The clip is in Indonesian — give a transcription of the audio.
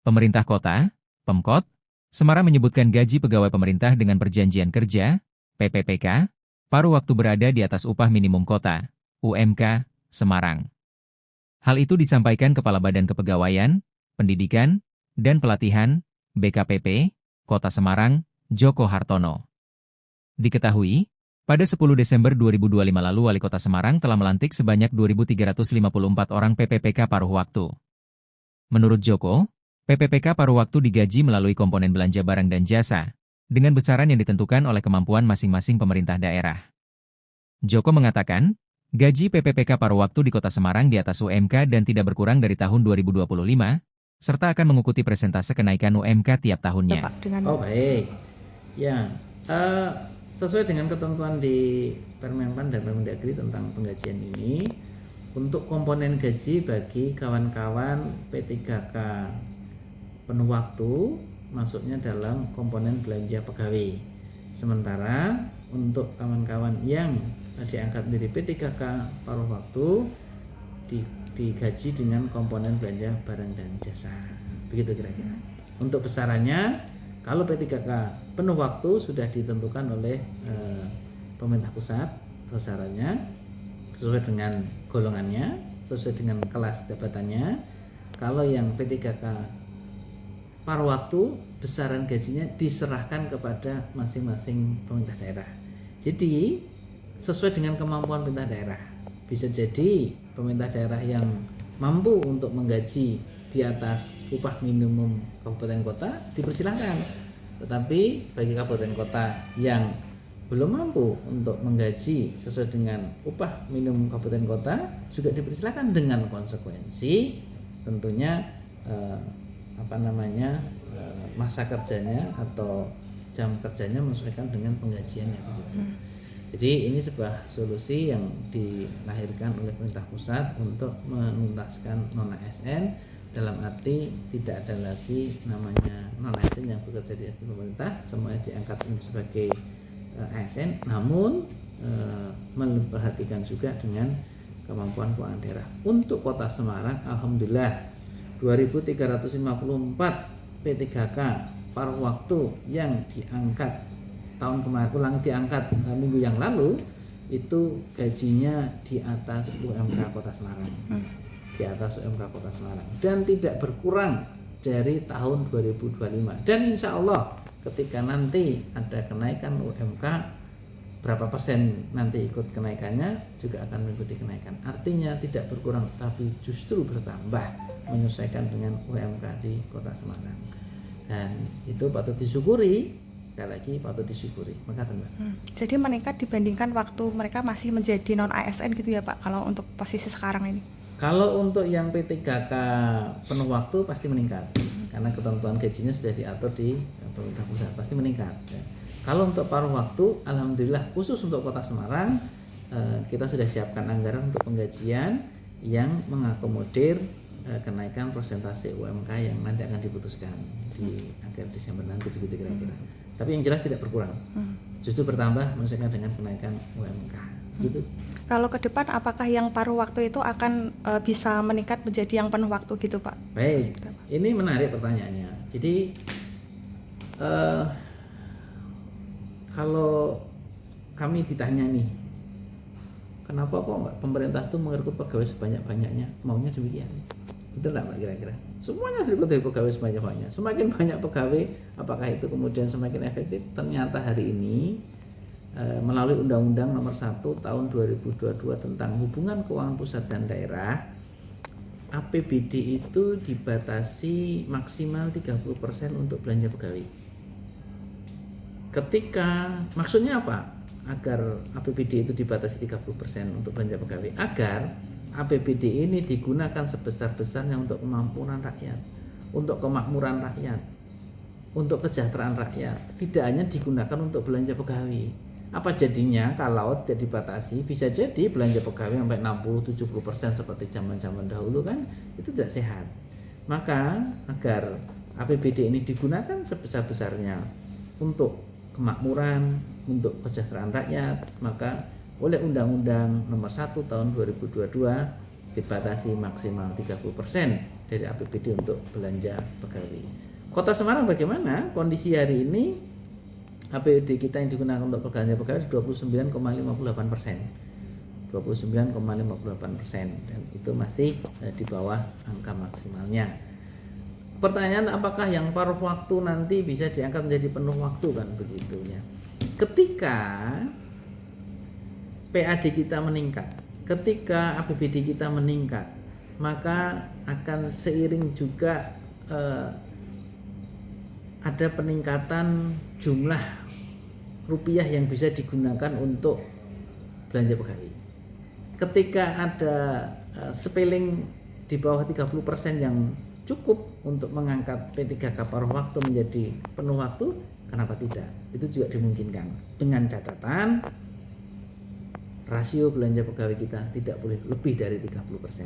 Pemerintah Kota, Pemkot, Semarang menyebutkan gaji pegawai pemerintah dengan perjanjian kerja, PPPK, paruh waktu berada di atas upah minimum kota, UMK, Semarang. Hal itu disampaikan Kepala Badan Kepegawaian, Pendidikan, dan Pelatihan, BKPP, Kota Semarang, Joko Hartono. Diketahui, pada 10 Desember 2025 lalu Wali Kota Semarang telah melantik sebanyak 2.354 orang PPPK paruh waktu. Menurut Joko, PPPK paruh waktu digaji melalui komponen belanja barang dan jasa, dengan besaran yang ditentukan oleh kemampuan masing-masing pemerintah daerah. Joko mengatakan, gaji PPPK paruh waktu di Kota Semarang di atas UMK dan tidak berkurang dari tahun 2025, serta akan mengikuti persentase kenaikan UMK tiap tahunnya. Oh baik, ya sesuai dengan ketentuan di Permenpan dan Permendagri tentang penggajian ini, untuk komponen gaji bagi kawan-kawan P3K penuh waktu masuknya dalam komponen belanja pegawai. Sementara untuk kawan-kawan yang diangkat dari P3K paruh waktu digaji dengan komponen belanja barang dan jasa. Begitu kira-kira. Untuk besarannya, kalau P3K penuh waktu sudah ditentukan oleh pemerintah pusat besarannya sesuai dengan golongannya, sesuai dengan kelas jabatannya. Kalau yang P3K paruh waktu, besaran gajinya diserahkan kepada masing-masing pemerintah daerah. Jadi sesuai dengan kemampuan pemerintah daerah. Bisa jadi pemerintah daerah yang mampu untuk menggaji di atas upah minimum kabupaten kota dipersilahkan. Tetapi bagi kabupaten kota yang belum mampu untuk menggaji sesuai dengan upah minimum kabupaten kota juga dipersilahkan dengan konsekuensi tentunya masa kerjanya atau jam kerjanya menyesuaikan dengan penggajiannya begitu. Jadi ini sebuah solusi yang dilahirkan oleh pemerintah pusat untuk menuntaskan non ASN, dalam arti tidak ada lagi namanya non ASN yang bekerja di ASN pemerintah, semuanya diangkat sebagai ASN, namun memperhatikan juga dengan kemampuan keuangan daerah. Untuk Kota Semarang, alhamdulillah 2.354 P3K paruh waktu yang diangkat tahun kemarin, diangkat minggu yang lalu, itu gajinya di atas UMK Kota Semarang. Di atas UMK Kota Semarang dan tidak berkurang dari tahun 2025. Dan insya Allah ketika nanti ada kenaikan UMK, berapa persen nanti ikut kenaikannya juga akan mengikuti kenaikan. Artinya tidak berkurang tapi justru bertambah menyesuaikan dengan UMK di Kota Semarang. Dan itu patut disyukuri, sekali lagi patut disyukuri. Makasih Mbak. Jadi meningkat dibandingkan waktu mereka masih menjadi non ASN gitu ya Pak, kalau untuk posisi sekarang ini? Kalau untuk yang P3K penuh waktu pasti meningkat, karena ketentuan gajinya sudah diatur di pemerintah pusat, pasti meningkat. Kalau untuk paruh waktu, alhamdulillah khusus untuk Kota Semarang kita sudah siapkan anggaran untuk penggajian yang mengakomodir kenaikan persentase UMK yang nanti akan diputuskan di akhir Desember nanti begitu kira-kira. Tapi yang jelas tidak berkurang, justru bertambah menyesuaikan dengan kenaikan UMK. Gitu. Kalau ke depan apakah yang paruh waktu itu akan bisa meningkat menjadi yang penuh waktu gitu Pak? Baik, ini menarik pertanyaannya. Jadi kalau kami ditanya nih, kenapa kok pemerintah tuh merekrut pegawai sebanyak-banyaknya? Maunya demikian. Betul nggak Pak kira-kira? Semuanya rekrut pegawai sebanyak-banyaknya. Semakin banyak pegawai, apakah itu kemudian semakin efektif? Ternyata hari ini melalui Undang-Undang Nomor 1 Tahun 2022 tentang Hubungan Keuangan Pusat dan Daerah, APBD itu dibatasi maksimal 30% untuk belanja pegawai. Maksudnya apa? Agar APBD itu dibatasi 30% untuk belanja pegawai, agar APBD ini digunakan sebesar-besarnya untuk kemampuan rakyat, untuk kemakmuran rakyat, untuk kesejahteraan rakyat, tidak hanya digunakan untuk belanja pegawai. Apa jadinya kalau tidak dibatasi? Bisa jadi belanja pegawai sampai 60-70% seperti zaman-zaman dahulu kan, itu tidak sehat. Maka agar APBD ini digunakan sebesar-besarnya untuk kemakmuran, untuk kesejahteraan rakyat, maka oleh Undang-Undang Nomor 1 Tahun 2022 dibatasi maksimal 30% dari APBD untuk belanja pegawai. Kota Semarang bagaimana? Kondisi hari ini APBD kita yang digunakan untuk belanja pegawai 29,58%. 29,58%, dan itu masih di bawah angka maksimalnya. Pertanyaan, apakah yang paruh waktu nanti bisa diangkat menjadi penuh waktu, kan begitu ya. Ketika PAD kita meningkat, ketika APBD kita meningkat, maka akan seiring juga ada peningkatan jumlah rupiah yang bisa digunakan untuk belanja pegawai. Ketika ada spelling di bawah 30% yang cukup untuk mengangkat P3K paruh waktu menjadi penuh waktu, kenapa tidak? Itu juga dimungkinkan, dengan catatan rasio belanja pegawai kita tidak boleh lebih dari 30%.